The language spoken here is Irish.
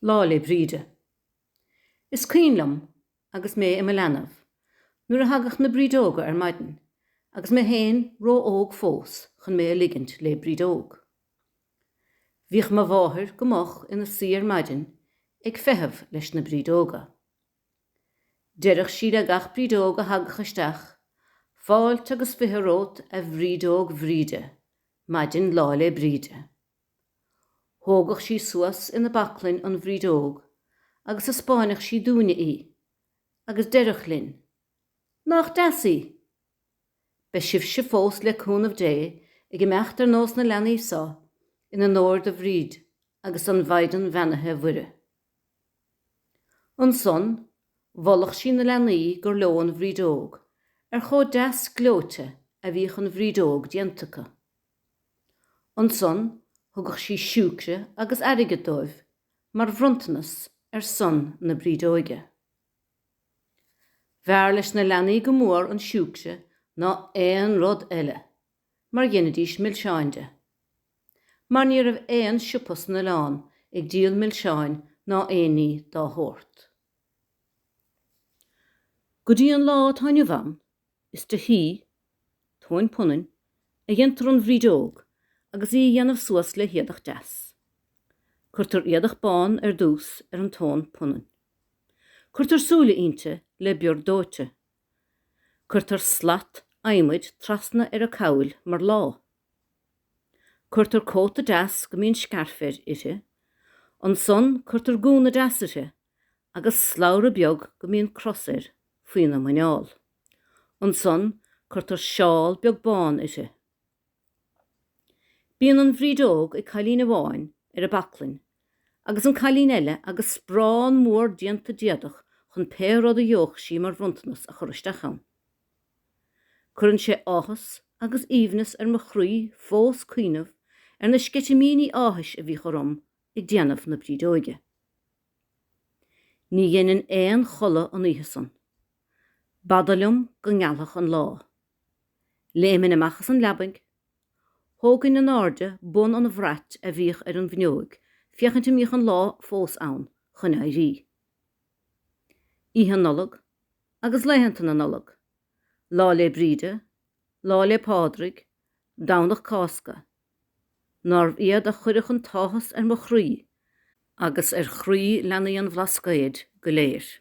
Lála bríde. Is cíonlam agus mé im leanamh, nuair a thagach na brídeoga ar maidin, agus mé héin ró óg fós chun mé ligint le brídeog. Bhíoch má bháthir gomach ina sír maidin ag feitheamh leis na brídeoga. Deirich siad a gach brídeog a thagach isteach, fáilt agus fitherót a bhrídeog bhríde, maidin lála bríde. Thógach sí suas ina baclainn an bhrídeog, agus a spáinach sí dúine í, agus deirich linn. Nach desaí! Be sibh sé fós le cúnamh dé ag imeachtar nós na leanaí sa, ina nóir de bhríd agus an bhaidan bhenathe bhuire. An son, bholach sí na leanaí gur leon bhrídeog, ar chó deas glóte a bhíoch an bhrídeog diantacha. An son, thugach sí siúcre agus airige dóibh, mar bhrontanas ar son na brídeoige. Bhear leis na leanaí go mór an siúcre ná éon rud eile, mar dhéanadís millseáinde. Mar ní raibh éon siúpas na lán ag díal millseáin ná éonaí dá thabhairt. Go dtí an lá tainne bhain, is de hí, tóin punin, a dhéantar an bhrídeog agus í dhéanamh suas le héadach deas. Cuirtar iadach bán ar dús ar an tón punin. Cuirtar súla ionte le beor dóite. Cuirtar slat aimiid trasna ar a cabhail mar lá. Cuirtar cóta deas go mbíonn scarfir ite, an son cuirtar gúna deas ite, agus sláir a beag go mbíonn crosir faoina maineáil. An son cuirtar seáil beag bán ite. Bíonn an bhrídeog ag cailín amháin ar a baclainn, agus an cailín eile agus sprán mór dianta diadach chun péród a dheoch sí mar bhrontanas a chur isteach ann. Cuireann sé áthas agus íomhnas ar mo chroí fós cuiinmh ar na scitimíní áthais a bhí chorm ag déanamh na brídeoige. Ní dhéanann éon chola an íthesan. Badalum go ngealach an lá. Léimeann amachchas an leabaink, thógann an áirde bun an bhreitt a bhíoch ar an bhneog, fiachanta míoch an lá fós ann chun éirí. Ihe nolag agus leitheanta na nolag, lá le bríde, lá le pádraig, dánach cásca. Nárbh iad a chuireadh an t-áthas ar mo chroí, agus ar chroí leanaí an bhlascaid go léir.